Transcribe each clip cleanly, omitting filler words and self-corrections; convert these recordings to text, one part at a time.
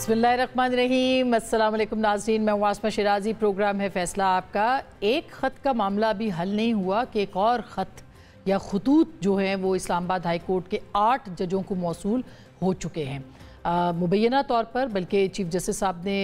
बिस्मिल्लाहिर्रहमानिर्रहीम। अस्सलाम वालेकुम नाज़रीन, मैं वास्मा शिराजी। प्रोग्राम है फैसला आपका। एक ख़त का मामला अभी हल नहीं हुआ कि एक और ख़त या खतूत जो हैं वो इस्लामाबाद हाई कोर्ट के 8 जजों को मौसूल हो चुके हैं। मुबैना तौर पर बल्कि चीफ जस्टिस साहब ने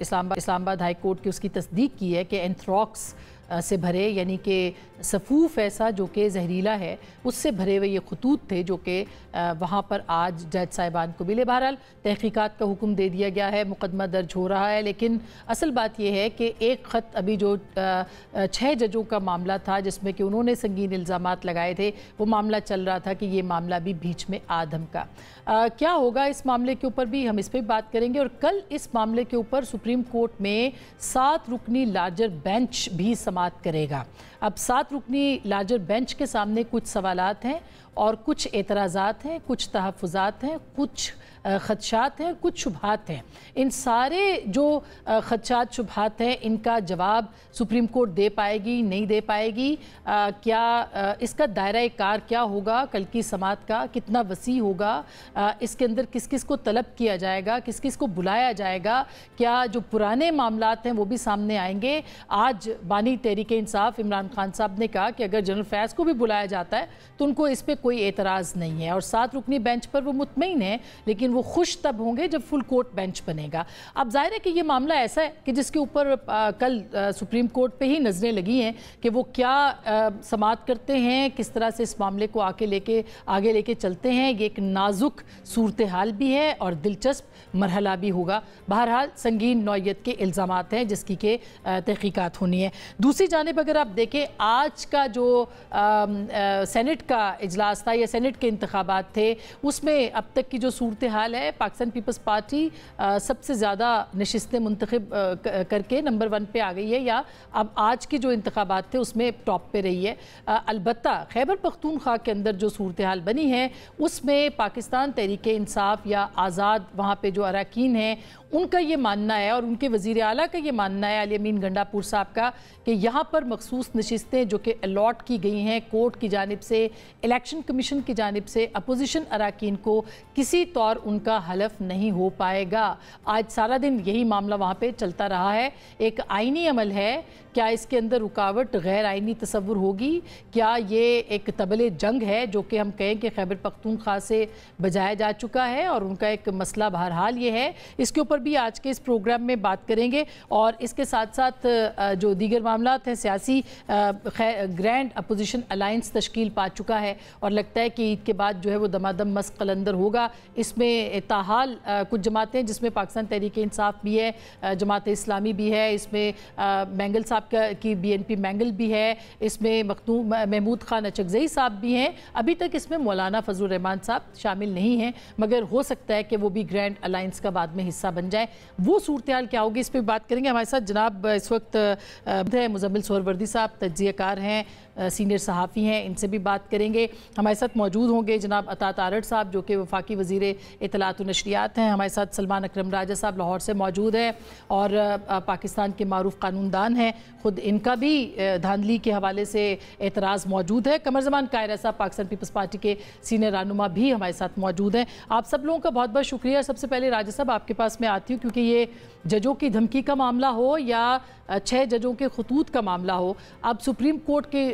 इस्लामाबाद हाई कोर्ट की उसकी तस्दीक की है कि एंथ्रॉक्स से भरे, यानी कि सफ़ूफ ऐसा जो कि जहरीला है उससे भरे हुए ये खतूत थे जो कि वहाँ पर आज जज साहिबान को मिले। बहरहाल तहकीकात का हुक्म दे दिया गया है, मुकदमा दर्ज हो रहा है, लेकिन असल बात यह है कि एक ख़त अभी जो 6 जजों का मामला था जिसमें कि उन्होंने संगीन इल्ज़ामात लगाए थे, वो मामला चल रहा था कि ये मामला भी बीच में आधम का। क्या होगा इस मामले के ऊपर भी हम इस पर बात करेंगे। और कल इस मामले के ऊपर सुप्रीम कोर्ट में 7 रुकनी लार्जर बेंच भी समाअत करेगा। अब 7 रुकनी लार्जर बेंच के सामने कुछ सवालात हैं और कुछ एतराज़ात हैं, कुछ तहफ़्फ़ुज़ात हैं, कुछ ख़दशात हैं, कुछ शुबहात हैं। इन सारे जो ख़दशात शुबहात हैं इनका जवाब सुप्रीम कोर्ट दे पाएगी, नहीं दे पाएगी। क्या इसका दायरा कार क्या होगा, कल की समाअत का कितना वसी होगा, इसके अंदर किस किस को तलब किया जाएगा, किस किस को बुलाया जाएगा, क्या जो पुराने मामलात हैं वो भी सामने आएंगे। आज बानी तहरीक इंसाफ इमरान खान साहब ने कहा कि अगर जनरल फैज़ को भी बुलाया जाता है तो उनको इस पर कोई एतराज़ नहीं है और 7 रुकनी बेंच पर वो मुतमईन है, लेकिन वो खुश तब होंगे जब फुल कोर्ट बेंच बनेगा। अब जाहिर है कि ये मामला ऐसा है कि जिसके ऊपर कल सुप्रीम कोर्ट पे ही नज़रें लगी हैं कि वो क्या समाअत करते हैं, किस तरह से इस मामले को आगे लेके चलते हैं। ये एक नाजुक सूरत हाल भी है और दिलचस्प मरहला भी होगा। बहरहाल संगीन नौयत के इल्ज़ामात हैं जिसकी के तहकीकात होनी है। दूसरी जानिब अगर आप देखें, आज का जो सेनेट का इजलास था या सेनेट के इंतखाबात थे, उसमें अब तक की जो सूरत हाल है, पाकिस्तान पीपल्स पार्टी सबसे ज़्यादा नशिस्तें मुंतखब करके नंबर 1 पे आ गई है, या अब आज के जो इंतखाबात थे उसमें टॉप पे रही है। अलबत्ता खैबर पख्तूनख्वा के अंदर जो सूरत हाल बनी है उसमें पाकिस्तान तहरीक इंसाफ या आज़ाद वहाँ पे जो अरकान हैं उनका ये मानना है और उनके वज़ीर आला का ये मानना है, अली अमीन गंडापुर साहब का, कि यहाँ पर मखसूस नशिस्तें जो कि अलॉट की गई हैं कोर्ट की जानिब से, इलेक्शन कमीशन की जानिब से, अपोजिशन अरकान को किसी तौर उनका हलफ नहीं हो पाएगा। आज सारा दिन यही मामला वहाँ पे चलता रहा है। एक आइनी अमल है, क्या इसके अंदर रुकावट गैर आइनी तसव्वुर होगी, क्या ये एक तबले जंग है जो कि हम कहें कि खैबर पख्तूनख्वा से बजाया जा चुका है और उनका एक मसला बहरहाल ये है। इसके ऊपर भी आज के इस प्रोग्राम में बात करेंगे और इसके साथ साथ जो दीगर मामलात हैं, सियासी ग्रैंड अपोजिशन अलायंस तश्कील पा चुका है और लगता है कि ईद के बाद जो है वो दमादम मस्क कलंदर होगा। इसमें ताहाल कुछ जमातें जिसमें पाकिस्तान तहरीक इंसाफ भी है, जमात इस्लामी भी है, इसमें मैंगल साहब की BNP मैंगल भी है, इसमें महमूद खान अचकज़ई साहब भी हैं। अभी तक इसमें मौलाना फजलुर रहमान साहब शामिल नहीं हैं, मगर हो सकता है कि वो भी ग्रैंड अलायंस का बाद में हिस्सा बन जाए। वो सूरत हाल क्या होगी इस पर बात करेंगे। हमारे साथ जनाब इस वक्त है मुजम्मिल सोहरवर्दी साहब, तज्ज़ियाकार हैं, सीनियर सहाफ़ी हैं, इनसे भी बात करेंगे। हमारे साथ मौजूद होंगे जनाब अतात आरड़ साहब जो कि वफाकी वज़ीर इत्तलात व नशरियात हैं। हमारे साथ सलमान अकरम राजा साहब लाहौर से मौजूद हैं और पाकिस्तान के मारूफ कानूनदान हैं, ख़ुद इनका भी धांधली के हवाले से एतराज़ मौजूद है। कमर ज़मान कायरा साहब पाकिस्तान पीपल्स पार्टी के सीनियर रहनुमा भी हमारे साथ मौजूद हैं। आप सब लोगों का बहुत बहुत शुक्रिया। सबसे पहले राजा साहब आपके पास मैं आती हूँ, क्योंकि ये जजों की धमकी का मामला हो या 6 जजों के खतूत का मामला हो, अब सुप्रीम कोर्ट के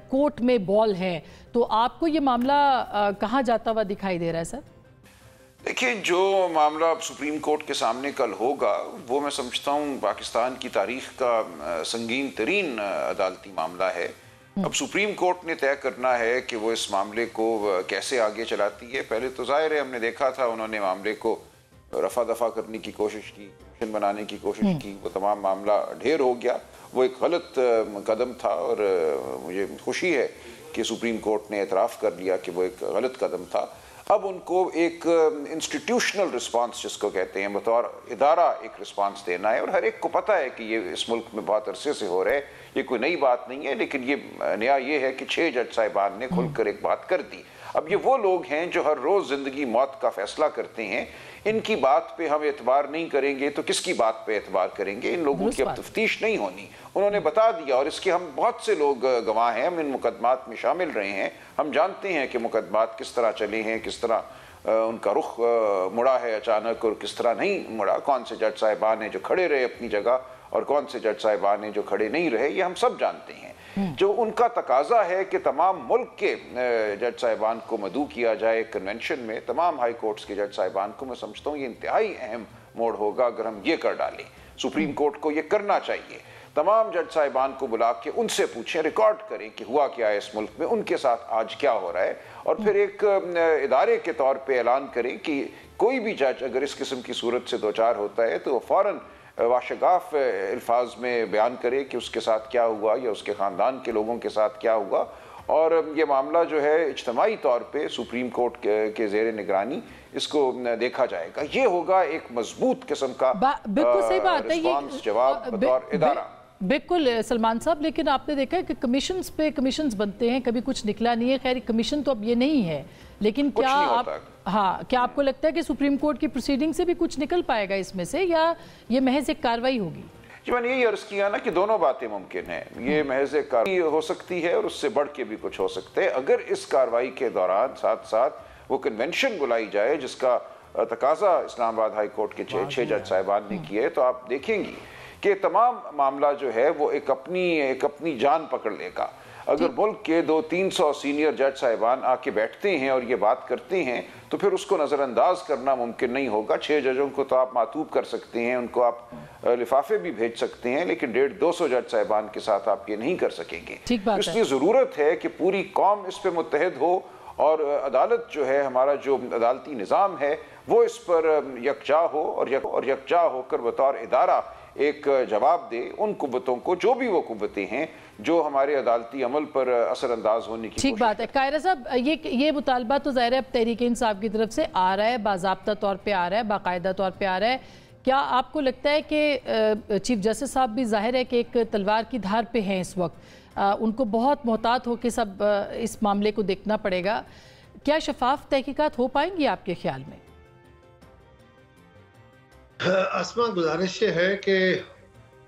कोर्ट में बॉल है, तो आपको ये मामला कहाँ जाता हुआ दिखाई दे रहा है सर? देखिए, जो मामला अब सुप्रीम कोर्ट के सामने कल होगा वो मैं समझता हूँ पाकिस्तान की तारीख का संगीन तरीन अदालती मामला है। अब सुप्रीम कोर्ट ने तय करना है कि वो इस मामले को कैसे आगे चलाती है। पहले तो जाहिर है हमने देखा था उन्होंने मामले को रफा दफा करने की कोशिश की, कमीशन बनाने की कोशिश की, वो तमाम मामला ढेर हो गया। वो एक गलत कदम था और मुझे खुशी है कि सुप्रीम कोर्ट ने एतराफ़ कर लिया कि वो एक गलत कदम था। अब उनको एक इंस्टीट्यूशनल रिस्पांस जिसको कहते हैं, बतौर इदारा एक रिस्पांस देना है। और हर एक को पता है कि ये इस मुल्क में बहुत अरसे से हो रहा है, ये कोई नई बात नहीं है, लेकिन ये नया ये है कि 6 जज साहिबान ने खुलकर एक बात कर दी। अब ये वो लोग हैं जो हर रोज़ ज़िंदगी मौत का फैसला करते हैं, इनकी बात पे हम एतबार नहीं करेंगे तो किसकी बात पे एतबार करेंगे? इन लोगों की अब तफ्तीश नहीं होनी, उन्होंने बता दिया। और इसके हम बहुत से लोग गवाह हैं, हम इन मुकदमात में शामिल रहे हैं, हम जानते हैं कि मुकदमात किस तरह चले हैं, किस तरह उनका रुख मुड़ा है अचानक और किस तरह नहीं मुड़ा, कौन से जज साहिबान हैं जो खड़े रहे अपनी जगह और कौन से जज साहिबान हैं जो खड़े नहीं रहे, ये हम सब जानते हैं। जो उनका तकाजा है कि तमाम मुल्क के जज साहिबान को मदऊ किया जाए कन्वेंशन में, तमाम हाई कोर्ट्स के जज साहिबान को, मैं समझता हूँ ये इंतहाई अहम मोड़ होगा अगर हम ये कर डालें। सुप्रीम कोर्ट को ये करना चाहिए, तमाम जज साहिबान को बुला के उनसे पूछें, रिकॉर्ड करें कि हुआ क्या है इस मुल्क में, उनके साथ आज क्या हो रहा है, और फिर एक इदारे के तौर पे ऐलान करें कि कोई भी जज अगर इस किस्म की सूरत से दो चार होता है तो वो फ़ौरन वाशगाफ अल्फाज में बयान करे कि उसके साथ क्या हुआ या उसके ख़ानदान के लोगों के साथ क्या हुआ। और ये मामला जो है इज्तमाही तौर पे सुप्रीम कोर्ट के ज़ेर निगरानी इसको देखा जाएगा। ये होगा एक मजबूत किस्म का बिल्कुल सही बात है, ये जवाब बतौर इदारा। बिल्कुल सलमान साहब, लेकिन आपने देखा है कि कमीशंस पे कमीशंस बनते हैं, कभी कुछ निकला नहीं है। खैर कमीशन तो अब ये नहीं है, लेकिन क्या आप क्या आपको लगता है कि सुप्रीम कोर्ट की प्रोसीडिंग से भी कुछ निकल पाएगा इसमें से, या ये महज एक कार्रवाई होगी? जी मैंने यही अर्ज किया ना कि दोनों बातें मुमकिन हैं। ये महज एक कार्रवाई हो सकती है और उससे बढ़ के भी कुछ हो सकते हैं। अगर इस कार्रवाई के दौरान साथ साथ वो कन्वेंशन बुलाई जाए जिसका तकाजा इस्लामाबाद हाई कोर्ट के छह जज साहिबान ने किए, तो आप देखेंगी कि तमाम मामला जो है वो एक अपनी जान पकड़ लेगा। अगर मुल्क के 200-300 सीनियर जज साहिबान आके बैठते हैं और ये बात करते हैं तो फिर उसको नज़रअंदाज करना मुमकिन नहीं होगा। 6 जजों को तो आप मातूब कर सकते हैं, उनको आप लिफाफे भी भेज सकते हैं, लेकिन 150-200 जज साहिबान के साथ आप ये नहीं कर सकेंगे। इसलिए ज़रूरत है कि पूरी कौम इस पर मुत्तहद हो और अदालत जो है, हमारा जो अदालती निज़ाम है वो इस पर यकजा हो और यकजा होकर बतौर इदारा एक जवाब दे उन कुव्वतों को, जो भी वो कुव्वतें हैं जो हमारे अदालती अमल पर असरअंदाज होने की। ठीक बात है कायरा साहब, ये मुतालबा तो ज़ाहिर है अब तहरीक इंसाफ की तरफ से आ रहा है, बाज़ाब्ता तौर पे आ रहा है, बाकायदा तौर पे आ रहा है। क्या आपको लगता है कि चीफ जस्टिस साहब भी ज़ाहिर है कि एक तलवार की धार पे हैं इस वक्त, उनको बहुत मोहतात होकर सब इस मामले को देखना पड़ेगा। क्या शफाफ तहकीकात हो पाएंगी आपके ख्याल में? आसमा, गुजारिश है कि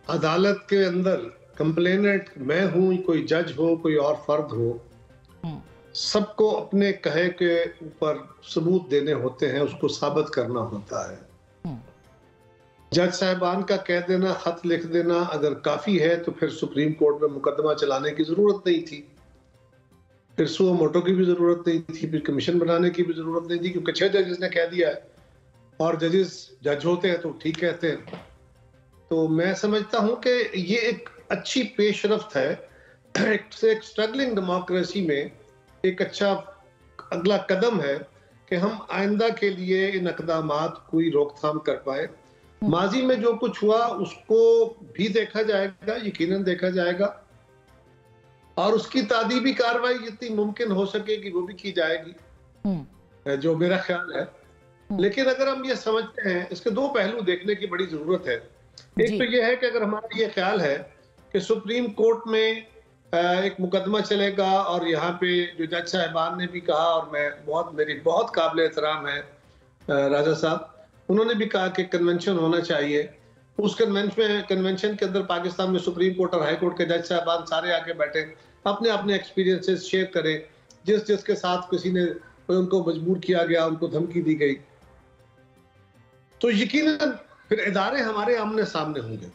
अदालत के अंदर कंप्लेनेंट मैं हूं, कोई जज हो, कोई और फर्द हो, सबको अपने कहे के ऊपर सबूत देने होते हैं, उसको साबित करना होता है। जज साहिबान का कह देना, खत लिख देना अगर काफी है तो फिर सुप्रीम कोर्ट में मुकदमा चलाने की जरूरत नहीं थी, फिर सुओ मोटो की भी जरूरत नहीं थी, फिर कमीशन बनाने की भी जरूरत नहीं थी, क्योंकि 6 जजेस ने कह दिया है और जजेस जज होते हैं तो ठीक कहते हैं। तो मैं समझता हूं कि ये एक अच्छी पेशरफ्त है, एक स्ट्रगलिंग डेमोक्रेसी में एक अच्छा अगला कदम है कि हम आइंदा के लिए इन इक़दामात कोई रोकथाम कर पाए। माजी में जो कुछ हुआ उसको भी देखा जाएगा, यकीनन देखा जाएगा, और उसकी तादीबी कार्रवाई जितनी मुमकिन हो सकेगी वो भी की जाएगी, जो मेरा ख्याल है। लेकिन अगर हम ये समझते हैं, इसके 2 पहलू देखने की बड़ी जरूरत है। एक तो ये है कि अगर हमारा ये ख्याल है कि सुप्रीम कोर्ट में एक मुकदमा चलेगा और यहाँ पे जो जज साहिबान ने भी कहा, और मेरी बहुत काबिल एहतराम है राजा साहब, उन्होंने भी कहा कि कन्वेंशन होना चाहिए। उस कन्वेंशन के अंदर पाकिस्तान में सुप्रीम कोर्ट और हाई कोर्ट के जज साहिबान सारे आके बैठे, अपने अपने एक्सपीरियंसेस शेयर करें, जिसके साथ किसी ने उनको मजबूर किया गया, उनको धमकी दी गई, तो यकीनन फिर इदारे हमारे आमने सामने होंगे।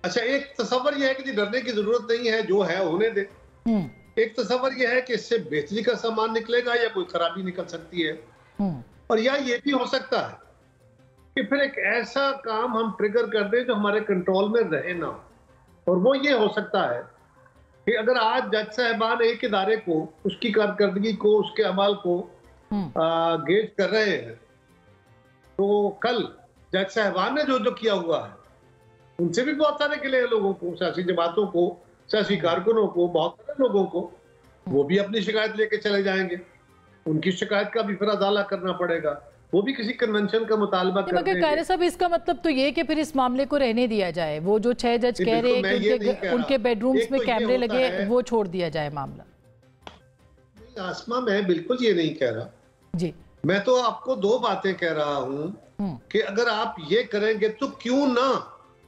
अच्छा, एक तसव्वुर यह है कि डरने की जरूरत नहीं है, जो है होने दे। एक तसव्वुर यह है कि इससे बेहतरी का सामान निकलेगा या कोई खराबी निकल सकती है, और या ये भी हो सकता है कि फिर एक ऐसा काम हम ट्रिगर कर दें जो हमारे कंट्रोल में रहे ना हो। और वो ये हो सकता है कि अगर आज जज साहिबान एक इदारे को, उसकी कारकर्दगी को, उसके अमल को गेज कर रहे हैं, तो कल जज साहिबान ने जो किया हुआ है उनसे भी बहुत सारे गिले हैं लोगों को, सियासी जमातों को, सियासी कारकुनों को, बहुत सारे लोगों को, वो भी अपनी शिकायत लेके चले जाएंगे। उनकी शिकायत का भी फिर अदाला करना पड़ेगा, वो भी किसी कन्वेंशन का मुतालबा कर देंगे। कायरा साहब, इसका मतलब तो ये कि फिर इस मामले को रहने दिया जाए। वो जो 6 जज कह रहे हैं कि उनके बेडरूम्स में कैमरे लगे, वो छोड़ दिया जाए मामला। आसमा, मैं बिल्कुल ये नहीं कह रहा जी, मैं तो आपको 2 बातें कह रहा हूं कि अगर आप ये करेंगे तो क्यों ना।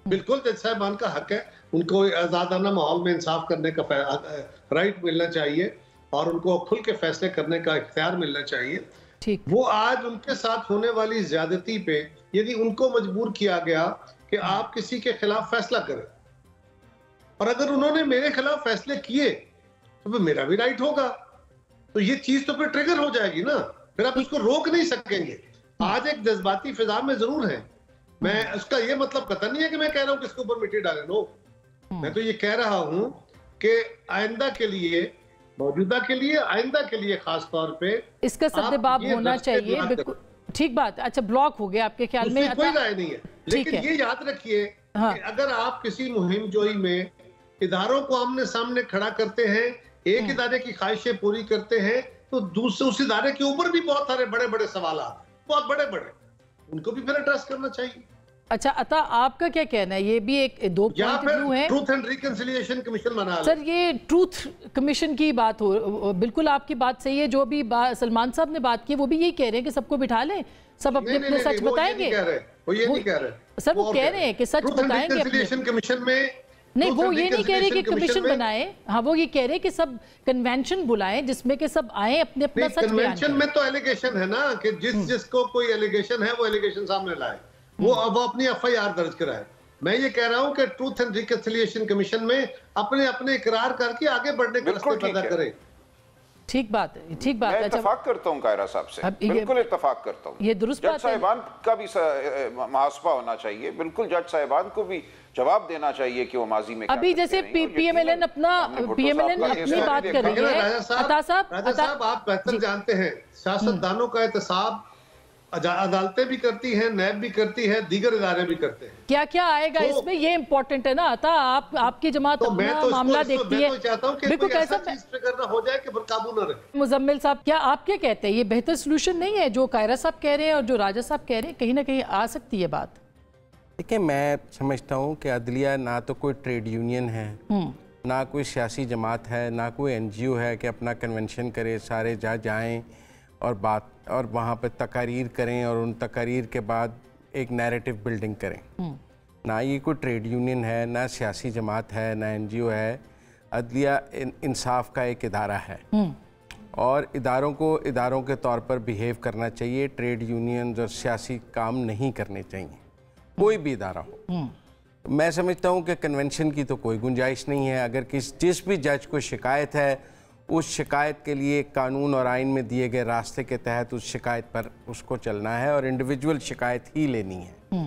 बिल्कुल जज साहिबान का हक है, उनको आजादाना माहौल में इंसाफ करने का राइट मिलना चाहिए और उनको खुल के फैसले करने का इख्तियार मिलना चाहिए। ठीक। वो आज उनके साथ होने वाली ज्यादती पे यदि उनको मजबूर किया गया कि आप किसी के खिलाफ फैसला करें, और अगर उन्होंने मेरे खिलाफ फैसले किए तो फिर मेरा भी राइट होगा, तो ये चीज तो फिर ट्रिगर हो जाएगी ना, फिर आप उसको रोक नहीं सकेंगे। आज एक जज्बाती फिजा में जरूर है, मैं उसका ये मतलब पता नहीं है कि मैं कह रहा हूं किसके ऊपर मिट्टी डाले, नो, मैं तो ये कह रहा हूं कि आइंदा के लिए, मौजूदा के लिए, आइंदा के लिए खास तौर पे इसका सद्देबाब होना चाहिए। बिल्कुल ठीक बात। अच्छा, ब्लॉक हो गया आपके ख्याल में? कोई राय नहीं है, लेकिन ये याद रखिए कि अगर आप किसी मुहिम जोई में इदारों को आमने सामने खड़ा करते हैं, एक इदारे की ख्वाहिशें पूरी करते हैं, तो दूसरे उस इदारे के ऊपर भी बहुत सारे बड़े बड़े सवाल, बहुत बड़े बड़े, उनको भी फिर एड्रेस करना चाहिए। अच्छा अता, आपका क्या कहना है? ये भी एक दो पॉइंट ऑफ व्यू है। ट्रूथ एंड रिकंसिलिएशन कमीशन बना सर, ये ट्रूथ कमीशन की बात हो, बिल्कुल आपकी बात सही है। जो भी सलमान साहब ने बात की वो भी यही कह रहे हैं कि सबको बिठा लें, सब अपने अपने सच बताएंगे। वो ये नहीं कह रहे सर, वो कह रहे हैं कि सच बताएंगे अपने। कमीशन में नहीं, वो ये नहीं कह रहे कि कमीशन बनाए, हाँ वो ये कह रहे कि सब कन्वेंशन बुलाएं जिसमें कि सब आए अपने अपना सच बयान करें। कन्वेंशन में तो एलिगेशन है ना कि जिसको कोई एलिगेशन है वो एलिगेशन सामने लाए, वो अपनी एफआईआर दर्ज कराए। मैं ये कह रहा हूं कि ट्रूथ एंड रिकंसिलिएशन कमीशन में अपने अपने इकरार करके आगे बढ़ने का रास्ता पैदा करें। ठीक बात है, ठीक बात है। इत्तेफाक करता हूं कायरा साहब से, बिल्कुल इत्तेफाक करता हूं। ये दुरुस्त बात है। जज साहिबान का भी मुहासबा होना चाहिए, बिल्कुल जज साहिबान को भी जवाब देना चाहिए कि वो माजी में अभी जैसे पीएमएलएन अपनी बात कर रही है। राजा साहब आप बेहतर जानते हैं, सियासतदानों का एहतसाब अदालतें भी करती हैं, नैब भी करती है, दीगर इदारे भी करते हैं। क्या क्या आएगा इसमें, ये इम्पोर्टेंट है ना। आता आपकी जमात अपना मामला देखती है। चाहता हूं कि कोई ऐसा चीज पे करना हो जाए कि काबू न रहे। मुजम्मिल साहब, क्या आप क्या कहते हैं, ये बेहतर सोल्यूशन नहीं है जो कायरा साहब कह रहे हैं और जो राजा साहब कह रहे हैं? कहीं ना कहीं आ सकती है बात। देखिए, मैं समझता हूँ कि अदलिया ना तो कोई ट्रेड यूनियन है, ना कोई सियासी जमात है, ना कोई एनजीओ है कि अपना कन्वेंशन करे, सारे जज आएँ और बात और वहाँ पे तकारीर करें और उन तकारीर के बाद एक नैरेटिव बिल्डिंग करें। ना ये कोई ट्रेड यूनियन है, ना सियासी जमात है, ना एनजीओ है। अदलिया इंसाफ का एक इदारा है और इदारों को इदारों के तौर पर बिहेव करना चाहिए। ट्रेड यूनियन और सियासी काम नहीं करने चाहिए, कोई भी इदारा हो। मैं समझता हूँ कि कन्वेंशन की तो कोई गुंजाइश नहीं है। अगर जिस भी जज को शिकायत है, उस शिकायत के लिए कानून और आइन में दिए गए रास्ते के तहत उस शिकायत पर उसको चलना है और इंडिविजुअल शिकायत ही लेनी है।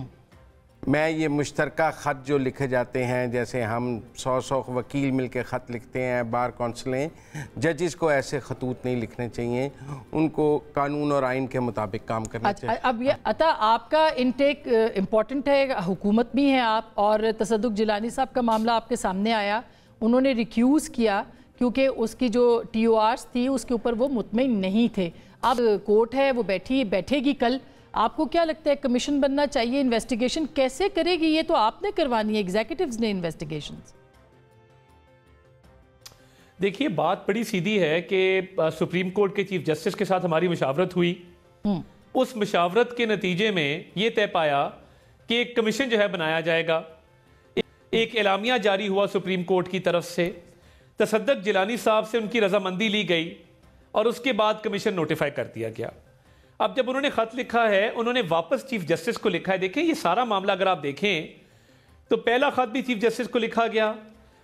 मैं ये मुश्तरका ख़त जो लिखे जाते हैं, जैसे हम 100 वकील मिलकर ख़त लिखते हैं, बार कौंसलें, जजेस को ऐसे खतूत नहीं लिखने चाहिए, उनको कानून और आइन के मुताबिक काम करना चाहिए। अब ये अता, आपका इनटेक इम्पॉर्टेंट है, हुकूमत भी हैं आप, और तसद्दुक़ जिलानी साहब का मामला आपके सामने आया, उन्होंने रिक्यूज़ किया क्योंकि उसकी जो TORs थी उसके ऊपर वो मुतमईन नहीं थे। अब कोर्ट है, वो बैठेगी कल। आपको क्या लगता है, कमीशन बनना चाहिए? इन्वेस्टिगेशन कैसे करेगी? ये तो आपने करवानी है, एग्जीक्यूटिव्स ने इन्वेस्टिगेशंस। देखिए, बात बड़ी सीधी है कि सुप्रीम कोर्ट के चीफ जस्टिस के साथ हमारी मुशावरत हुई। उस मुशावरत के नतीजे में ये तय पाया कि एक कमीशन जो है बनाया जाएगा। एक एलामिया जारी हुआ सुप्रीम कोर्ट की तरफ से, तसद्दुक़ जिलानी साहब से उनकी रजामंदी ली गई और उसके बाद कमीशन नोटिफाई कर दिया गया। अब जब उन्होंने खत लिखा है, उन्होंने वापस चीफ जस्टिस को लिखा है। देखें, ये सारा मामला अगर आप देखें तो पहला खत भी चीफ जस्टिस को लिखा गया,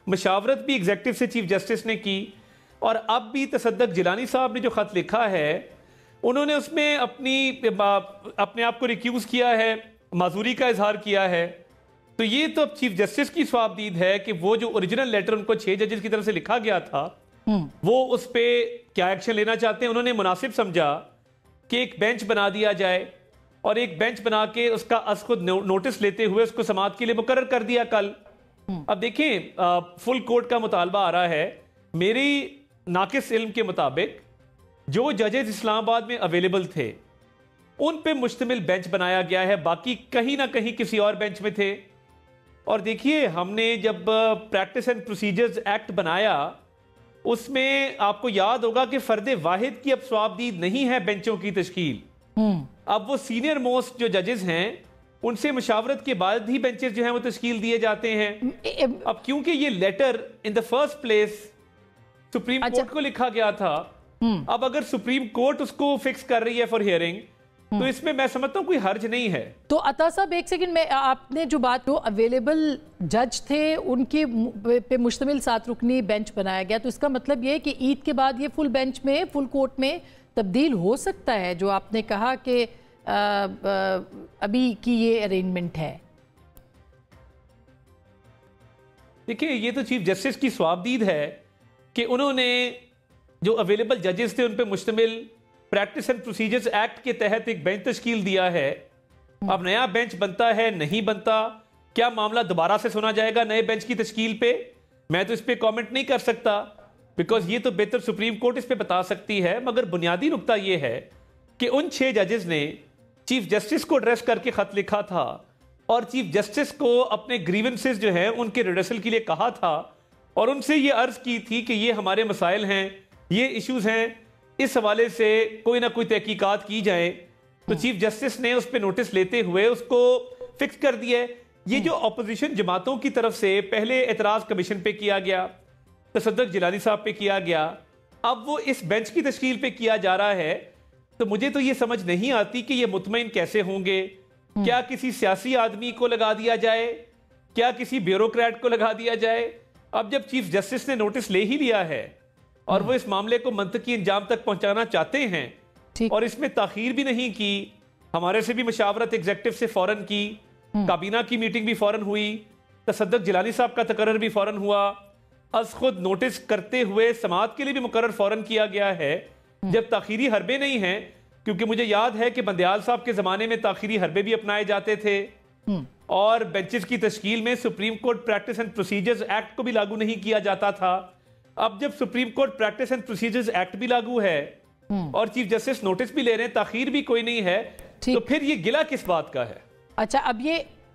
मुशावरत भी एग्जीक्यूटिव से चीफ जस्टिस ने की, और अब भी तसद्दुक़ जिलानी साहब ने जो खत लिखा है उन्होंने उसमें अपने आप को रिक्यूज किया है, माजूरी का इजहार किया है। तो ये तो अब चीफ जस्टिस की स्वाबदीद है कि वो जो ओरिजिनल लेटर उनको 6 जजेस की तरफ से लिखा गया था वो उस पर क्या एक्शन लेना चाहते हैं। उन्होंने मुनासिब समझा कि एक बेंच बना दिया जाए और एक बेंच बना के उसका खुद नोटिस लेते हुए उसको समाअत के लिए मुकर्रर कर दिया कल। अब देखें, फुल कोर्ट का मुतालबा आ रहा है। मेरी नाकिस इल्म के मुताबिक जो जजेस इस्लामाबाद में अवेलेबल थे उन पे मुश्तमिल बेंच बनाया गया है, बाकी कहीं ना कहीं किसी और बेंच में थे। और देखिए, हमने जब प्रैक्टिस एंड प्रोसीजर्स एक्ट बनाया उसमें आपको याद होगा कि फर्द वाहिद की अब स्वाबदीद नहीं है बेंचों की तश्कील। अब वो सीनियर मोस्ट जो जजेस हैं उनसे मुशावरत के बाद ही बेंचेस जो हैं वो तश्कील दिए जाते हैं। अब क्योंकि ये letter in the first place supreme court को लिखा गया था अब अगर सुप्रीम कोर्ट उसको फिक्स कर रही है फॉर हियरिंग, तो इसमें मैं समझता हूं कोई हर्ज नहीं है। तो अता साहब एक सेकंड में, आपने जो बात जो अवेलेबल जज थे उनके पे मुश्तमिल 7 रुकनी बेंच बनाया गया, तो इसका मतलब ये है कि ईद के बाद ये फुल बेंच में, फुल कोर्ट में तब्दील हो सकता है, जो आपने कहा कि अभी की ये अरेंजमेंट है? देखिए, ये तो चीफ जस्टिस की स्वाबदीद है कि उन्होंने जो अवेलेबल जजेस थे उन पे मुश्तमिल प्रैक्टिस एंड प्रोसीजर्स एक्ट के तहत एक बेंच तश्कील दिया है। अब नया बेंच बनता है नहीं बनता, क्या मामला दोबारा से सुना जाएगा नए बेंच की तश्कील पे, मैं तो इस पे कमेंट नहीं कर सकता, बिकॉज ये तो बेहतर सुप्रीम कोर्ट इस पे बता सकती है। मगर बुनियादी नुकता ये है कि उन 6 जजेस ने चीफ जस्टिस को एड्रेस करके खत लिखा था और चीफ जस्टिस को अपने ग्रीवेंसेस जो हैं उनके रिडर्सल के लिए कहा था और उनसे ये अर्ज की थी कि ये हमारे मसाइल हैं, ये इश्यूज हैं, इस हवाले से कोई ना कोई तहकीकात की जाए। तो चीफ जस्टिस ने उस पर नोटिस लेते हुए उसको फिक्स कर दिया है। ये जो अपोजिशन जमातों की तरफ से पहले एतराज कमीशन पे किया गया, तसद्दुक़ जिलानी साहब पे किया गया, अब वो इस बेंच की तश्कील पे किया जा रहा है, तो मुझे तो ये समझ नहीं आती कि ये मुतमईन कैसे होंगे। क्या किसी सियासी आदमी को लगा दिया जाए, क्या किसी ब्यूरोक्रेट को लगा दिया जाए? अब जब चीफ जस्टिस ने नोटिस ले ही लिया है और वो इस मामले को मंतकी अंजाम तक पहुंचाना चाहते हैं और इसमें ताखीर भी नहीं की, हमारे से भी मशावरत एग्जेक्टिव से फौरन की, काबीना की मीटिंग भी फौरन हुई, तसद्दुक़ जिलानी साहब का तकर्रर भी फौरन हुआ, अज खुद नोटिस करते हुए समाअत के लिए भी मुकर्रर फौरन किया गया है। जब ताखीरी हरबे नहीं हैं, क्योंकि मुझे याद है कि बंदयाल साहब के जमाने में ताखीरी हरबे भी अपनाए जाते थे और बेंचेस की तश्कील में supreme court practice and procedures act को भी लागू नहीं किया जाता था। अब जब supreme court practice and procedures act भी लागू है और चीफ जस्टिस नोटिस भी ले रहे हैं, ताखीर भी कोई नहीं है, तो फिर ये गिला किस बात का है? अच्छा, अब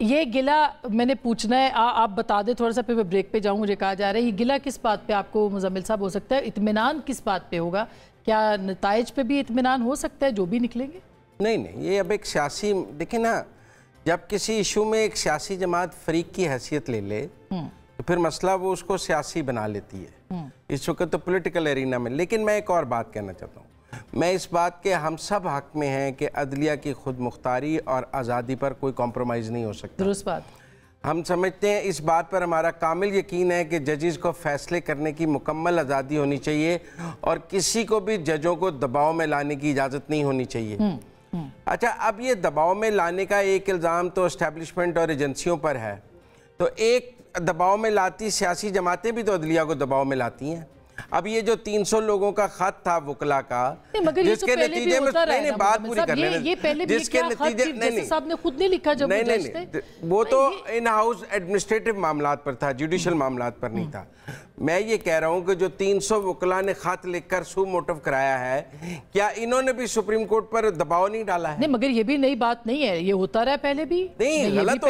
ये गिला मैंने पूछना है, आप बता दें थोड़ा सा, फिर मैं ब्रेक पे जाऊं। मुझे कहा जा रहा है ये गिला किस बात पे आपको मुजम्मिल साहब हो सकता है, इत्मीनान किस बात पे होगा? क्या नताइज पे भी इत्मीनान हो सकता है जो भी निकलेंगे? नहीं, ये अब एक सियासी, देखिए ना, जब किसी इशू में एक सियासी जमात फरीक की हैसियत ले ले तो फिर मसला वो उसको सियासी बना लेती है। इस वक्त तो पॉलिटिकल एरिना में। लेकिन मैं एक और बात कहना चाहता हूँ, मैं इस बात के हम सब हक में हैं कि अदलिया की खुद मुख्तारी और आज़ादी पर कोई कॉम्प्रोमाइज़ नहीं हो सकता। दुरुस्त बात। हम समझते हैं, इस बात पर हमारा कामिल यकीन है कि जजेस को फैसले करने की मुकम्मल आज़ादी होनी चाहिए और किसी को भी जजों को दबाव में लाने की इजाज़त नहीं होनी चाहिए। अच्छा, अब ये दबाव में लाने का एक इल्ज़ाम तो एस्टेब्लिशमेंट और एजेंसियों पर है, तो एक दबाव में लाती सियासी जमातें भी तो अदलिया को दबाव में लाती हैं। अब ये जो 300 लोगों का खत था वुकला का, जिसके नतीजे में नहीं बात पूरी कर लेना, जिसके नतीजे साहब ने खुद नहीं लिखा, जब नहीं, वो तो इन हाउस एडमिनिस्ट्रेटिव मामलात पर था, जुडिशल मामलात पर नहीं था। मैं ये कह रहा हूँ कि जो 300 वुकला ने खत लिखकर सू मोटिव कराया है, क्या इन्होंने भी सुप्रीम कोर्ट पर दबाव नहीं डाला है? नहीं, मगर ये भी नई बात नहीं है, ये होता रहा पहले भी। नहीं, गलत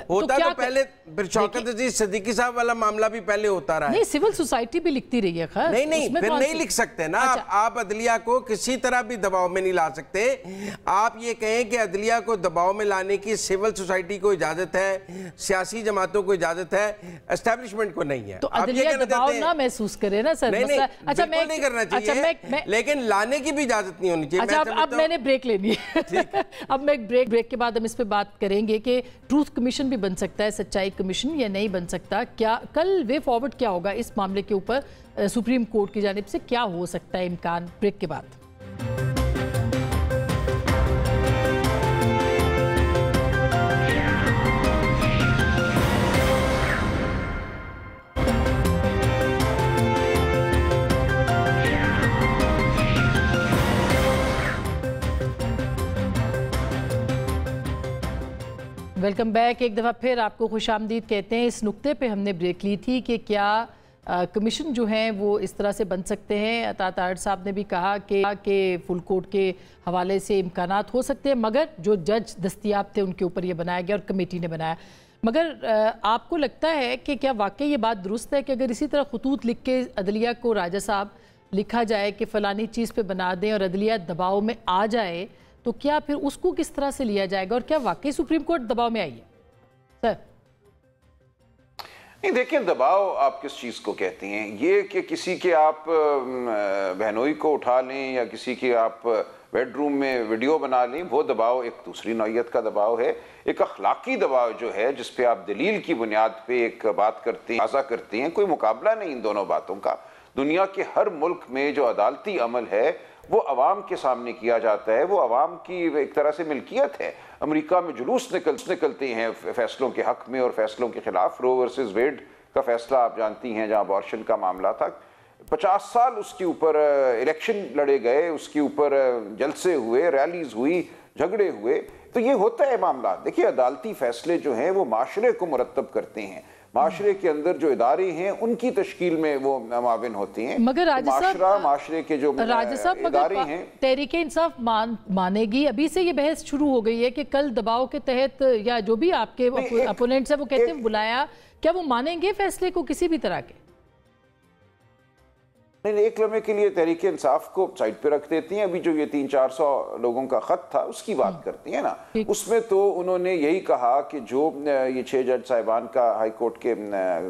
होता तो पहले शौकत अजीज सिद्दीकी साहब वाला मामला भी पहले होता रहा है। नहीं, सिविल सोसाइटी भी लिखती रही है। नहीं, फिर नहीं लिख सकते ना। अच्छा। आप अदलिया को किसी तरह भी दबाव में नहीं ला सकते। आप ये कहें कि अदलिया को दबाव में लाने की सिविल सोसाइटी को इजाजत है, सियासी जमातों को इजाजत है, एस्टेब्लिशमेंट को नहीं है। तो अदलिया दबाव ना महसूस करे ना सर। नहीं, अच्छा, मैं नहीं करना चाहिए, लेकिन लाने की भी इजाजत नहीं होनी चाहिए। अच्छा, अब मैंने ब्रेक लेनी है। अब मैं ब्रेक के बाद हम इस पे बात करेंगे कि ट्रूथ कमीशन भी बन सकता है, सच्चाई कमीशन, या नहीं बन सकता। क्या कल वे फॉरवर्ड क्या होगा इस मामले के ऊपर सुप्रीम कोर्ट की जानिब से, क्या हो सकता है इम्कान? ब्रेक के बाद। Welcome back. एक दफ़ा फिर आपको खुशामदीद कहते हैं। इस नुक्ते पे हमने ब्रेक ली थी कि क्या कमीशन जो हैं वो इस तरह से बन सकते हैं। अता तारड़ साहब ने भी कहा कि फुल कोर्ट के हवाले से इम्कानात हो सकते हैं, मगर जो जज दस्तियाब थे उनके ऊपर ये बनाया गया और कमेटी ने बनाया। मगर आपको लगता है कि क्या वाकई ये बात दुरुस्त है कि अगर इसी तरह खतूत लिख के अदलिया को राजा साहब लिखा जाए कि फ़लानी चीज़ पे बना दें और अदलिया दबाव में आ जाए, तो क्या फिर उसको किस तरह से लिया जाएगा और क्या वाकई सुप्रीम कोर्ट दबाव में आई है? सर, नहीं, देखिए, दबाव आप किस चीज़ को कहते हैं? ये कि किसी के आप बहनोई को उठा लें या किसी के आप बेडरूम में वीडियो बना लें, वो दबाव एक दूसरी नौइयत का दबाव है। एक अखलाकी दबाव जो है, जिस पे आप दलील की बुनियाद पे एक बात करते हैं, आज़ा करते हैं, कोई मुकाबला नहीं इन दोनों बातों का। दुनिया के हर मुल्क में जो अदालती अमल है वो अवाम के सामने किया जाता है, वो अवाम की एक तरह से मिल्कियत है। अमेरिका में जुलूस निकलते हैं फैसलों के हक में और फैसलों के खिलाफ। रो वर्सेस वेड का फैसला आप जानती हैं, जहां अबॉर्शन का मामला था, 50 साल उसके ऊपर इलेक्शन लड़े गए, उसके ऊपर जलसे हुए, रैलीज हुई, झगड़े हुए। तो ये होता है मामला। देखिए, अदालती फैसले जो हैं वो माशरे को मुरतब करते हैं। माशरे के अंदर जो इदारे हैं उनकी तश्कील में वो माविन होते हैं। मगर माशरे के जो इदारे हैं, तहरीक इंसाफ मानेगी? अभी से ये बहस शुरू हो गई है कि कल दबाव के तहत या जो भी आपके अपोनेंट्स है वो कहते हैं बुलाया, क्या वो मानेंगे फैसले को किसी भी तरह के? नहीं, एक लम्हे के लिए तहरीक इंसाफ को साइड पे रख देती हैं। अभी जो ये 300-400 लोगों का खत था उसकी बात करती हैं ना, उसमें तो उन्होंने यही कहा कि जो ये 6 जज साहिबान का हाई कोर्ट के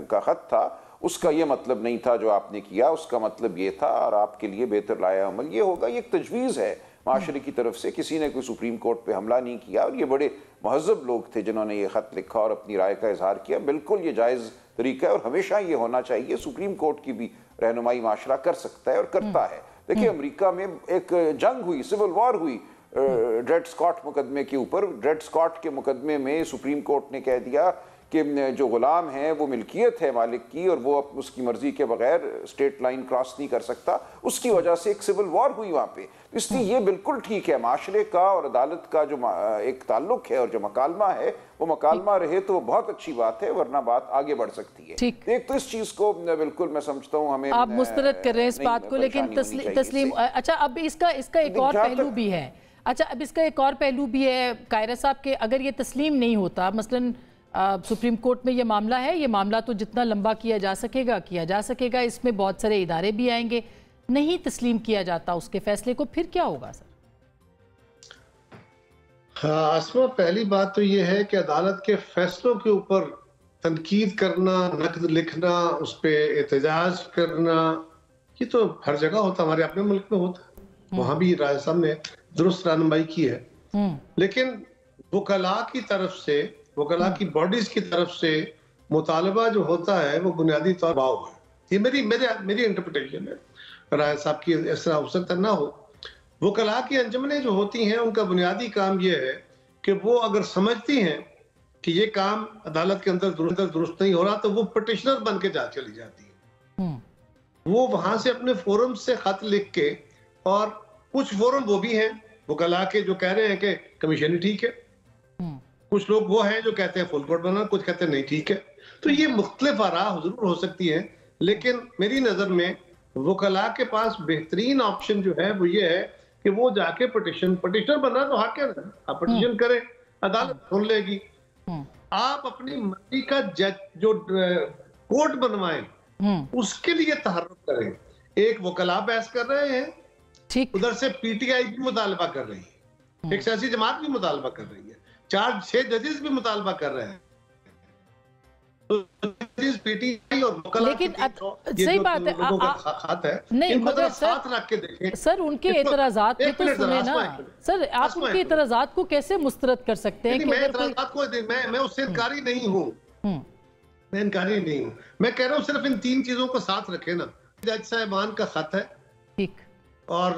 का खत था उसका ये मतलब नहीं था जो आपने किया, उसका मतलब ये था और आपके लिए बेहतर लाया अमल ये होगा। ये एक तजवीज़ है माशरे की तरफ से, किसी ने कोई सुप्रीम कोर्ट पे हमला नहीं किया और ये बड़े महज़ब लोग थे जिन्होंने ये खत लिखा और अपनी राय का इजहार किया। बिल्कुल ये जायज़ तरीका है और हमेशा ये होना चाहिए। सुप्रीम कोर्ट की भी रहनुमाई माशरा कर सकता है और करता है। देखिए, अमेरिका में एक जंग हुई, सिविल वॉर हुई ड्रेड स्कॉट मुकदमे के ऊपर। ड्रेड स्कॉट के मुकदमे में सुप्रीम कोर्ट ने कह दिया कि जो गुलाम है वो मिल्कियत है मालिक की और वो उसकी मर्जी के बगैर स्टेट लाइन क्रॉस नहीं कर सकता। उसकी वजह से एक सिविल वॉर हुई वहाँ पे। इसलिए ये बिल्कुल ठीक है, माशरे का और अदालत का जो एक ताल्लुक है और जो मकालमा है वो मकालमा रहे तो वो बहुत अच्छी बात है, वरना बात आगे बढ़ सकती है। एक तो इस चीज को बिल्कुल मैं समझता हूँ हमें आप मुस्तरद कर रहे हैं इस बात को, लेकिन तस्लीम, अच्छा अब इसका एक और पहलू भी है। अच्छा, अब इसका एक और पहलू भी है कायरा साहब के, अगर ये तस्लीम नहीं होता, मसलन सुप्रीम कोर्ट में ये मामला है, ये मामला तो जितना लंबा किया जा सकेगा, इसमें बहुत सारे इदारे भी आएंगे, नहीं तस्लीम किया जाता उसके फैसले को, फिर क्या होगा सर? हाँ आसमा, पहली बात तो ये है कि अदालत के फैसलों के ऊपर तनकीद करना, नकद लिखना, उस पर एहतजाज करना, ये तो हर जगह होता, हमारे अपने मुल्क में होता है। वहां भी राय साहब ने दुरुस्त रहनुमाई की है। लेकिन वकला की तरफ से, वकला की बॉडीज की तरफ से मुतालबा जो होता है वो बुनियादी तौर पर, ये मेरी इंटरप्रिटेशन है, राय साहब की ऐसा हो सकता ना हो। वकला की अंजुमनें जो होती हैं उनका बुनियादी काम ये है कि वो अगर समझती हैं कि ये काम अदालत के अंदर दुरुस्त नहीं हो रहा तो वो पिटिशनर बन के चली जाती है। वो वहां से अपने फोरम से खत लिख के, और कुछ फोरम वो भी हैं वकला के जो कह रहे हैं कि कमीशन ही ठीक है, कुछ लोग वो हैं जो कहते हैं फुल कोर्ट बना, कुछ कहते हैं नहीं ठीक है। तो ये मुख्तलिफ आरा जरूर हो सकती है, लेकिन मेरी नजर में वकला के पास बेहतरीन ऑप्शन जो है वो ये है कि वो जाके पिटिशनर बना तो हक है, आप पिटिशन करें, अदालत सुन लेगी। आप अपनी मर्जी का जज जो कोर्ट बनवाएं उसके लिए तहर्रुक करें। एक वकला बहस कर रहे हैं, ठीक, उधर से पीटीआई भी मुतालबा कर रही है, एक सियासी जमात भी मुतालबा कर रही है, 4-6 जजेस भी मुतालबा कर रहे हैं। पीटीआई और वकला, लेकिन सही बात है, नहीं मगर साथ रख के देखें सर, उनके एतराजात पे तो सुने ना सर, आप उनके एतराजात को कैसे मुस्तरद कर सकते हैं? मैं उससे इनकारी नहीं हूँ, मैं इनकारी नहीं हूँ, मैं कह रहा हूँ सिर्फ इन 3 चीजों को साथ रखे ना। जज साहिबान का खत है, ठीक, और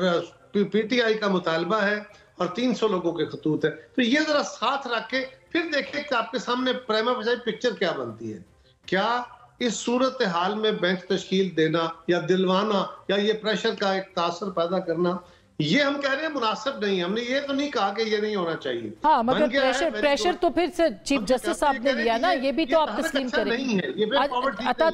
पीटीआई का मुतालबा है और 300 लोगों के खतूत है, तो ये जरा साथ रख के फिर देखें कि आपके सामने प्राइमा फेसी पिक्चर क्या बनती है। क्या इस सूरत हाल में बेंच तश्कील देना या दिलवाना या ये प्रेशर का एक तासर पैदा करना, ये हम कह रहे हैं मुनासिब नहीं। हमने ये तो नहीं कहा कि ये नहीं होना चाहिए। हाँ, मगर प्रेशर तो फिर से चीफ जस्टिस साहब ने लिया ना, ये भी तो आप तस्लीम करें। अता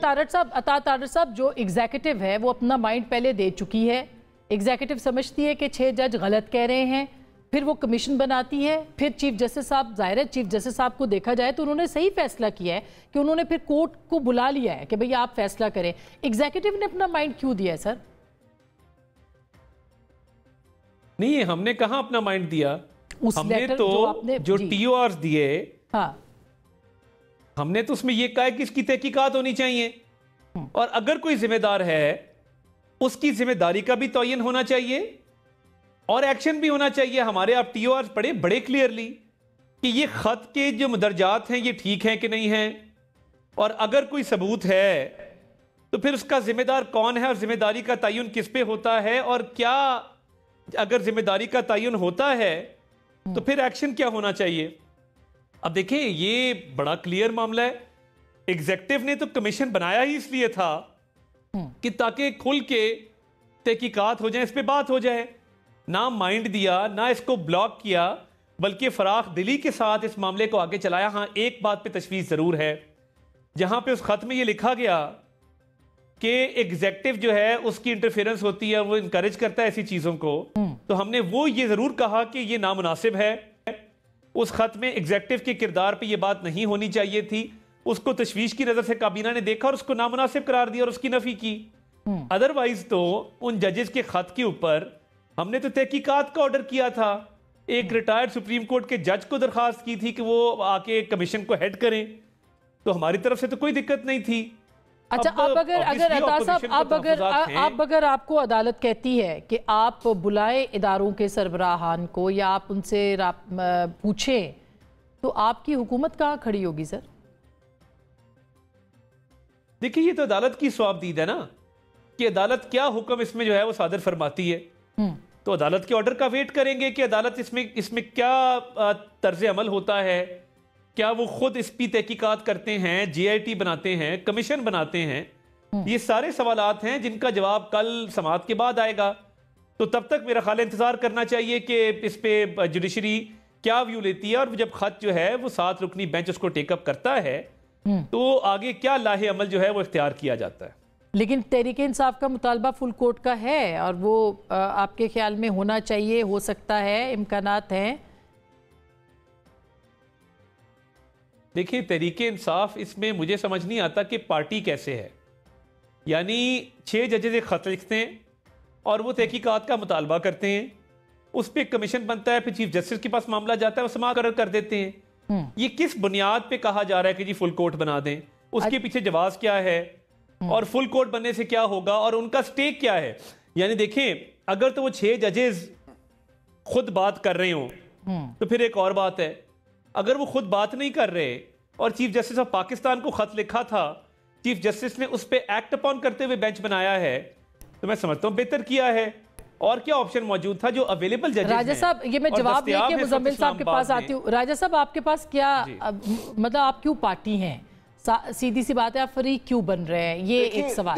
तारड़ साहब जो एग्जीक्यूटिव है वो अपना माइंड पहले दे चुकी है। एग्जीक्यूटिव समझती है कि 6 जज गलत कह रहे हैं, फिर वो कमीशन बनाती है, फिर चीफ जस्टिस साहब, जाहिर है चीफ जस्टिस साहब को देखा जाए तो उन्होंने सही फैसला किया है कि उन्होंने फिर कोर्ट को बुला लिया है कि भैया आप फैसला करें। एग्जीक्यूटिव ने अपना माइंड क्यों दिया है सर? नहीं, हमने कहां अपना माइंड दिया, हमने तो जो TORs दिए, हाँ, हमने तो उसमें यह कहा है कि इसकी तहकीकात होनी चाहिए, और अगर कोई जिम्मेदार है उसकी जिम्मेदारी का भी तयन होना चाहिए और एक्शन भी होना चाहिए। हमारे आप TOR पढ़े बड़े क्लियरली कि ये खत के जो मदरजात हैं ये ठीक हैं कि नहीं हैं, और अगर कोई सबूत है तो फिर उसका जिम्मेदार कौन है और जिम्मेदारी का तयन किस पे होता है, और क्या अगर जिम्मेदारी का तयन होता है तो फिर एक्शन क्या होना चाहिए। अब देखिए ये बड़ा क्लियर मामला है। एग्जेक्टिव ने तो कमीशन बनाया ही इसलिए था कि ताकि खुल के तहकीकात हो जाए, इस पे बात हो जाए। ना माइंड दिया, ना इसको ब्लॉक किया, बल्कि फराख दिली के साथ इस मामले को आगे चलाया। हाँ, एक बात पे तशवीश जरूर है, जहां पे उस खत में ये लिखा गया कि एग्जेक्टिव जो है उसकी इंटरफेरेंस होती है, वो इनकरेज करता है ऐसी चीजों को, तो हमने वो ये जरूर कहा कि ये नामुनासिब है। उस खत में एग्जेक्टिव के किरदार पे ये बात नहीं होनी चाहिए थी। उसको तशवीश की नजर से काबीना ने देखा और उसको नामुनासिब करार दिया और उसकी नफी की। अदरवाइज तो उन जजेस के खत के ऊपर हमने तो तहकीकात का ऑर्डर किया था। एक रिटायर्ड सुप्रीम कोर्ट के जज को दरखास्त की थी कि वो आके कमीशन को हेड करें, तो हमारी तरफ से तो कोई दिक्कत नहीं थी। अच्छा, अब अगर आपको अदालत कहती है कि आप बुलाए इदारों के सरबराहान को या आप उनसे पूछें, तो आपकी हुकूमत कहाँ खड़ी होगी सर? देखिए ये तो अदालत की स्वाबदीद है ना कि अदालत क्या हुक्म इसमें जो है वो सादर फरमाती है। तो अदालत के ऑर्डर का वेट करेंगे कि अदालत इसमें क्या तर्ज अमल होता है, क्या वो खुद इस पे तहकीकात करते हैं, JIT बनाते हैं, कमीशन बनाते हैं। ये सारे सवालात हैं जिनका जवाब कल समाअत के बाद आएगा। तो तब तक मेरा ख्याल इंतजार करना चाहिए कि इस पे जुडिशरी क्या व्यू लेती है, और जब खत जो है वो 7 रुकनी बेंच उसको टेकअप करता है तो आगे क्या लाहे अमल जो है वो इख्तियार किया जाता है। लेकिन तहरीक इंसाफ का मुतालबा फुल कोर्ट का है और वो आपके ख्याल में होना चाहिए, हो सकता है, इम्कानात हैं? देखिए तहरीक इंसाफ इसमें मुझे समझ नहीं आता कि पार्टी कैसे है। यानी 6 जजेस एक खत लिखते हैं और वो तहकीकात का मुतालबा करते हैं, उस पर कमीशन बनता है, फिर चीफ जस्टिस के पास मामला जाता है, वो समाअत कर देते हैं। ये किस बुनियाद पे कहा जा रहा है कि जी फुल कोर्ट बना दें? उसके पीछे जवाब क्या है और फुल कोर्ट बनने से क्या होगा और उनका स्टेक क्या है? यानी देखें, अगर तो वो 6 जजेस खुद बात कर रहे हो तो फिर एक और बात है। अगर वो खुद बात नहीं कर रहे और चीफ जस्टिस ऑफ पाकिस्तान को खत लिखा था, चीफ जस्टिस ने उस पर एक्ट अपॉन करते हुए बेंच बनाया है, तो मैं समझता हूं बेहतर किया है। और क्या ऑप्शन मौजूद था जो अवेलेबल जजेस राजा साहब, ये मैं जवाब लेके मुजम्मिल साहब के पास आती हूँ। राजा साहब, आपके पास क्या मतलब आप क्यों पार्टी हैं? सीधी सी बात है, आप फरीक क्यों बन रहे हैं? ये एक सवाल।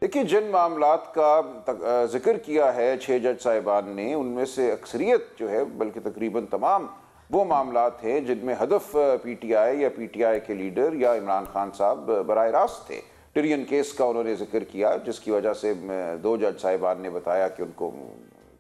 देखिए जिन मामलात का जिक्र किया है 6 जज साहिबान ने, उनमें से अक्सरियत जो है, बल्कि तकरीबन तमाम वो मामलात हैं जिनमें हदफ PTI या PTI के लीडर या इमरान खान साहब बराह रास्त थे। टिरियन केस का उन्होंने जिक्र किया, जिसकी वजह से 2 जज साहिबान ने बताया कि उनको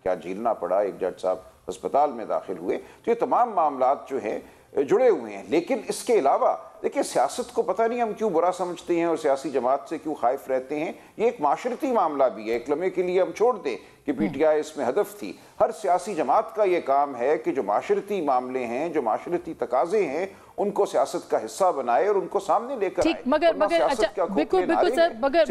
क्या झेलना पड़ा, एक जज साहब अस्पताल में दाखिल हुए। तो ये तमाम मामलात जो हैं जुड़े हुए हैं। लेकिन इसके अलावा देखिए, सियासत को पता नहीं हम क्यों बुरा समझते हैं और सियासी जमात से क्यों खाइफ रहते हैं। ये एक माशरती मामला भी है। एक लम्हे के लिए हम छोड़ दें कि PTI इसमें हदफ थी, हर सियासी जमात का ये काम है कि जो माशरती मामले हैं, जो माशरती तकाजे हैं, उनको सियासत का हिस्सा बनाए और उनको सामने लेकर आए। मगर अच्छा, बिल्कुल सर, मगर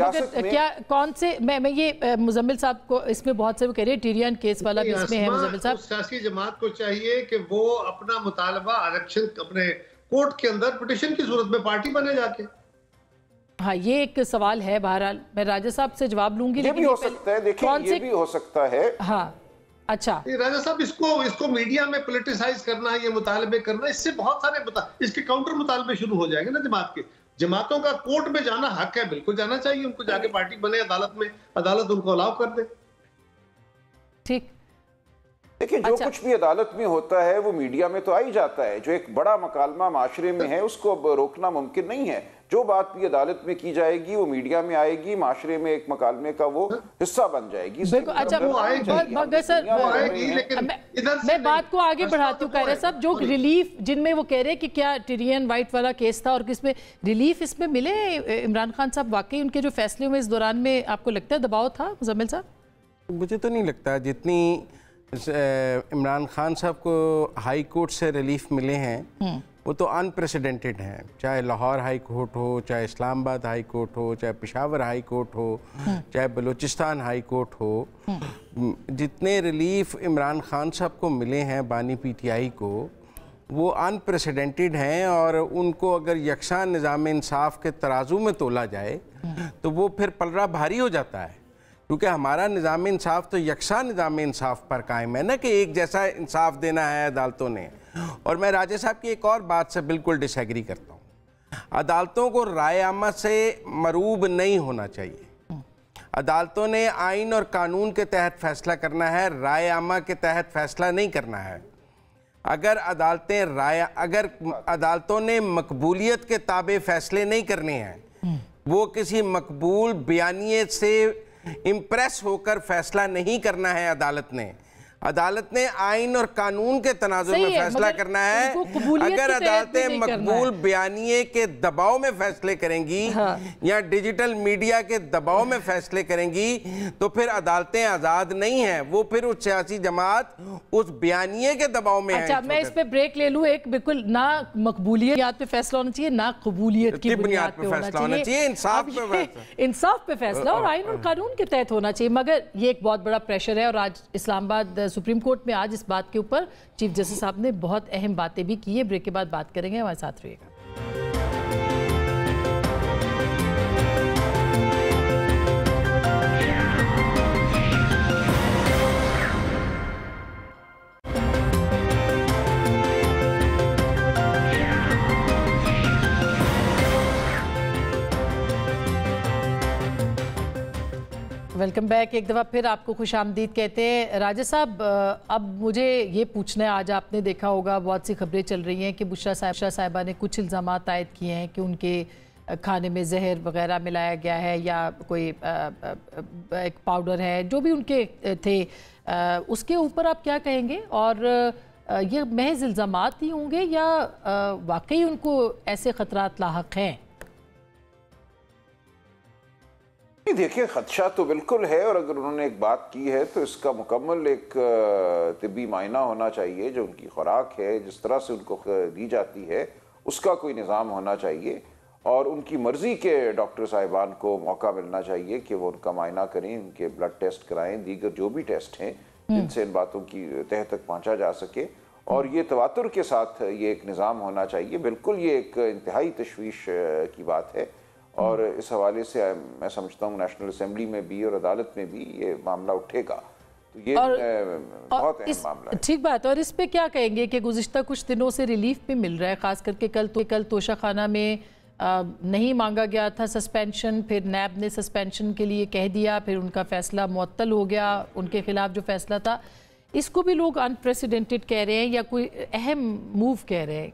क्या कौन से मैं ये मुजम्मिल साहब को इसमें बहुत से वो कह रहे हैं, टिरियन केस वाला भी इसमें है। मुजम्मिल साहब, सियासी जमात को चाहिए कि वो अपना मुतालबा आरक्षण अपने कोर्ट के अंदर पिटीशन की सूरत में पार्टी बने जाके। हाँ, ये एक सवाल है। बहरहाल मैं राजा साहब से जवाब लूंगी। ये भी हो सकता है, देखिए ये भी हो सकता है। हाँ, अच्छा राजा साहब, इसको मीडिया में पॉलिटिसाइज करना, ये मुतालबे करना, इससे बहुत सारे इसके काउंटर मुतालबे शुरू हो जाएंगे ना। जमातों का कोर्ट में जाना हक है, बिल्कुल जाना चाहिए उनको, जाके पार्टी बने अदालत में, अदालत उनको अलाउ कर दे। ठीक। देखिए जो कुछ भी अदालत में होता है वो मीडिया में तो आ ही जाता है। जो एक बड़ा मकालमा माशरे में है उसको अब रोकना मुमकिन नहीं है। जो बात भी अदालत में की जाएगी वो मीडिया में आएगी, माशरे में एक मकालमे का वो हिस्सा बन जाएगी। अच्छा, मैं बात को आगे बढ़ाती हूँ। कह रहे साहब, जो रिलीफ जिनमें वो कह रहे हैं कि क्या टिरियन वाइट वाला केस था और किसमें रिलीफ इसमें मिले इमरान खान साहब, वाकई उनके जो फैसले हुए इस दौरान में आपको लगता है दबाव था मुजम्मिल साहब? मुझे तो नहीं लगता। जितनी इमरान खान साहब को हाई कोर्ट से रिलीफ मिले हैं वो तो अनप्रेसिडेंटेड हैं, चाहे लाहौर हाई कोर्ट हो, चाहे इस्लामाबाद हाई कोर्ट हो, चाहे पेशावर हाई कोर्ट हो, चाहे बलूचिस्तान हाई कोर्ट हो। जितने रिलीफ इमरान खान साहब को मिले हैं बानी पीटीआई को, वो अनप्रेसिडेंटेड हैं, और उनको अगर यकसा निज़ाम इंसाफ के तराजू में तोला जाए तो वो फिर पलड़ा भारी हो जाता है, क्योंकि हमारा निज़ाम इंसाफ तो यकसा निज़ाम इंसाफ पर कायम है ना, कि एक जैसा इंसाफ देना है अदालतों ने। और मैं राजे साहब की एक और बात से बिल्कुल डिसएग्री करता हूँ। अदालतों को राय आमा से मरूब नहीं होना चाहिए। अदालतों ने आइन और कानून के तहत फैसला करना है, राय आमा के तहत फैसला नहीं करना है। अगर अदालतों ने मकबूलियत के ताबे फैसले नहीं करने हैं, वो किसी मकबूल बयानिए से इम्प्रेस होकर फैसला नहीं करना है। अदालत ने आइन और कानून के तनाजुर में फैसला करना है। अगर अदालतें मकबूल बयानिए के दबाव में फैसले करेंगी या डिजिटल मीडिया के दबाव में फैसले करेंगी तो फिर अदालतें आज़ाद नहीं हैं, वो फिर उस सियासी जमात उस बयानिए के दबाव में है। अच्छा, मैं इस पे ब्रेक ले लूं एक, बिल्कुल ना मकबूलियत पे फैसला होना चाहिए, ना कबूलियत की बुनियाद पे फैसला होना चाहिए, इंसाफ पे फैसला और आइन और कानून के तहत होना चाहिए। मगर ये एक बहुत बड़ा प्रेशर है, और आज इस्लामाबाद सुप्रीम कोर्ट में आज इस बात के ऊपर चीफ जस्टिस साहब ने बहुत अहम बातें भी की है। ब्रेक के बाद बात करेंगे, हमारे साथ रहिएगा। Welcome back. एक दफ़ा फिर आपको खुश आमदीद कहते हैं। राजा साहब, अब मुझे ये पूछना है, आज आपने देखा होगा बहुत सी खबरें चल रही हैं कि बुशरा साहिबा ने कुछ इल्ज़ामात आयद किए हैं कि उनके खाने में जहर वगैरह मिलाया गया है, या कोई एक पाउडर है, जो भी उनके थे, उसके ऊपर आप क्या कहेंगे? और ये महज इल्ज़ामात ही होंगे या वाकई उनको ऐसे ख़तरात लाहक हैं? देखिए, खदशा तो बिल्कुल है, और अगर उन्होंने एक बात की है तो इसका मुकम्मल एक तिब्बी मायना होना चाहिए। जो उनकी खुराक है, जिस तरह से उनको दी जाती है, उसका कोई निज़ाम होना चाहिए, और उनकी मर्ज़ी के डॉक्टर साहिबान को मौका मिलना चाहिए कि वो उनका मायना करें, उनके ब्लड टेस्ट कराएं, दीगर जो भी टेस्ट हैं जिनसे इन बातों की तह तक पहुँचा जा सके। और ये तवातुर के साथ ये एक निज़ाम होना चाहिए। बिल्कुल ये एक इंतहाई तशवीश की बात है, और इस हवाले से मैं समझता हूँ नेशनल असेंबली में भी और अदालत में भी ये मामला उठेगा। तो ये बहुत अहम मामला है। ठीक बात। और इस पे क्या कहेंगे कि गुज़िश्ता कुछ दिनों से रिलीफ भी मिल रहा है, खास करके कल तोशा खाना में नहीं मांगा गया था सस्पेंशन, फिर नैब ने सस्पेंशन के लिए कह दिया, फिर उनका फैसला मुअत्तल हो गया, उनके खिलाफ जो फैसला था। इसको भी लोग अनप्रेसिडेंटेड कह रहे हैं या कोई अहम मूव कह रहे हैं?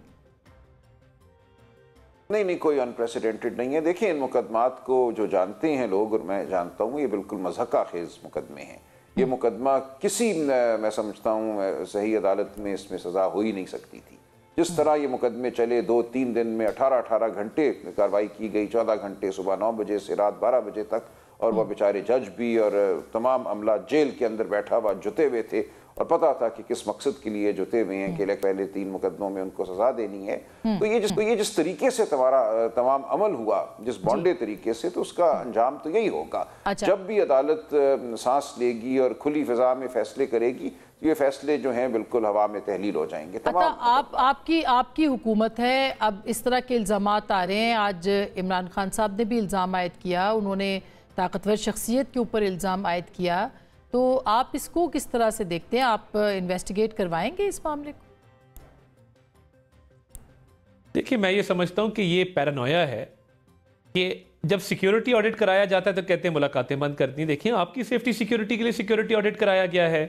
नहीं, कोई अनप्रेसिडेंटेड नहीं है। देखिए, इन मुकदमात को जो जानते हैं लोग, और मैं जानता हूँ, ये बिल्कुल मज़हका खेज़ मुकदमे हैं। ये मुकदमा किसी, मैं समझता हूँ, सही अदालत में इसमें सज़ा हो ही नहीं सकती थी। जिस तरह ये मुकदमे चले, 2-3 दिन में 18 घंटे कार्रवाई की गई, 14 घंटे सुबह 9 बजे से रात 12 बजे तक, और वह बेचारे जज भी और तमाम अमला जेल के अंदर बैठा हुआ जुते हुए थे, और पता था कि किस मकसद के लिए जुते हुए हैं कि पहले 3 मुकदमों में उनको सजा देनी है। तो ये जिस तरीके से तमाम अमल हुआ, जिस बॉन्डे तरीके से, तो उसका अंजाम तो यही होगा। अच्छा। जब भी अदालत सांस लेगी और खुली फिजा में फैसले करेगी, तो ये फैसले जो हैं बिल्कुल हवा में तहलील हो जाएंगे। आपकी हुकूमत है, अब इस तरह के इल्ज़ामात आ रहे हैं। आज इमरान खान साहब ने भी इल्ज़ाम आयद किया, उन्होंने ताकतवर शख्सियत के ऊपर इल्ज़ाम आयद किया, तो आप इसको किस तरह से देखते हैं? आप इन्वेस्टिगेट करवाएंगे इस मामले को? देखिए, मैं ये समझता हूँ कि ये पैरानोया है कि जब सिक्योरिटी ऑडिट कराया जाता है तो कहते हैं मुलाकातें बंद करती हैं। देखिए, आपकी सेफ्टी सिक्योरिटी के लिए सिक्योरिटी ऑडिट कराया गया है,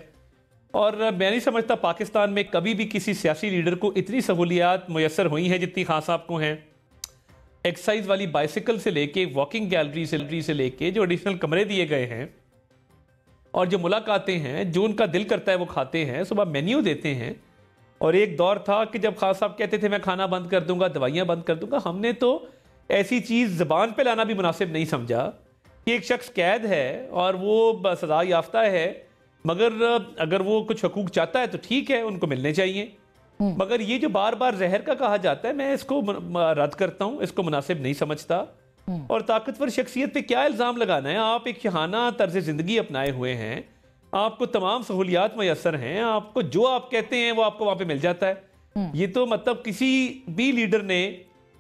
और मैं नहीं समझता पाकिस्तान में कभी भी किसी सियासी लीडर को इतनी सहूलियात मुयसर हुई हैं जितनी खान साहब को हैं। एक्सरसाइज वाली बाइसिकल से लेके, वॉकिंग गैलरी से लेके, जो एडिशनल कमरे दिए गए हैं, और जो मुलाकातें हैं, जो उनका दिल करता है वो खाते हैं, सुबह मेन्यू देते हैं। और एक दौर था कि जब खान साहब कहते थे मैं खाना बंद कर दूंगा, दवाइयाँ बंद कर दूंगा, हमने तो ऐसी चीज़ ज़बान पे लाना भी मुनासिब नहीं समझा कि एक शख्स कैद है और वो सज़ा याफ्ता है, मगर अगर वो कुछ हकूक़ चाहता है तो ठीक है, उनको मिलने चाहिए। मगर ये जो बार बार जहर का कहा जाता है, मैं इसको रद्द करता हूं, इसको मुनासिब नहीं समझता। और ताकतवर शख्सियत पे क्या इल्ज़ाम लगाना है? आप एक शहाना तर्ज ज़िंदगी अपनाए हुए हैं, आपको तमाम सहूलियात मैसर हैं, आपको जो आप कहते हैं वो आपको वहां पे मिल जाता है। ये तो मतलब किसी भी लीडर ने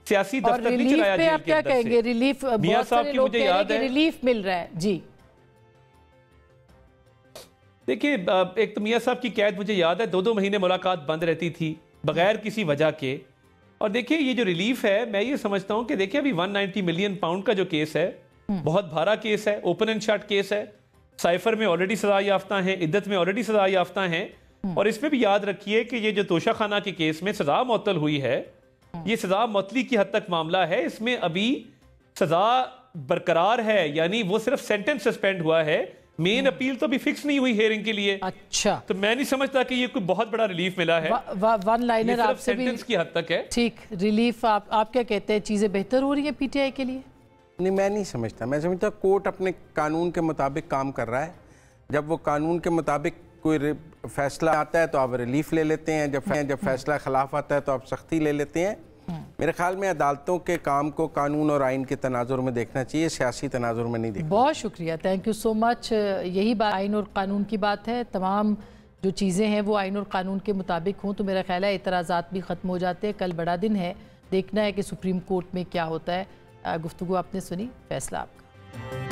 सियासी दफ्तर नहीं चलाया जेल आप के क्या अंदर कहेंगे? से। रिलीफ मियां साहब की मुझे याद है, रिलीफ मिल रहा है जी। देखिए, एक तो मियां साहब की कैद मुझे याद है, 2-2 महीने मुलाकात बंद रहती थी बगैर किसी वजह के। और देखिए ये जो रिलीफ है, मैं ये समझता हूं कि देखिए अभी 190 मिलियन पाउंड का जो केस है, बहुत भारा केस है, ओपन एंड शट केस है। साइफर में ऑलरेडी सजा याफ्ता हैं, इद्दत में ऑलरेडी सजा याफ्ता हैं। और इसमें भी याद रखिए कि ये जो तोशा खाना के केस में सजा मुअत्तल हुई है, ये सजा मुअत्तली की हद तक मामला है। इसमें अभी सजा बरकरार है, यानी वो सिर्फ सेंटेंस सस्पेंड हुआ है, मेन अपील तो अभी फिक्स नहीं हुई हेयरिंग के लिए। अच्छा, तो मैं नहीं समझता कि ये कोई बहुत बड़ा रिलीफ मिला है। वन लाइनर आपसे भी सेंटेंस की हद तक है। ठीक, रिलीफ आप क्या कहते हैं, चीजें बेहतर हो रही हैं पीटीआई के लिए? नहीं, मैं नहीं समझता। मैं समझता कोर्ट अपने कानून के मुताबिक काम कर रहा है। जब वो कानून के मुताबिक कोई फैसला आता है तो आप रिलीफ ले लेते हैं, जब फैसला खिलाफ आता है तो आप सख्ती ले लेते हैं। मेरे ख्याल में अदालतों के काम को कानून और आइन के तनाजुर में देखना चाहिए, सियासी तनाजुर में नहीं देखना। बहुत शुक्रिया, थैंक यू सो मच। यही बात आइन और कानून की बात है, तमाम जो चीज़ें हैं वो आइन और कानून के मुताबिक हों तो मेरा ख्याल है एतराज़ात भी ख़त्म हो जाते हैं। कल बड़ा दिन है, देखना है कि सुप्रीम कोर्ट में क्या होता है। गुफ्तगू आपने सुनी, फैसला आपका।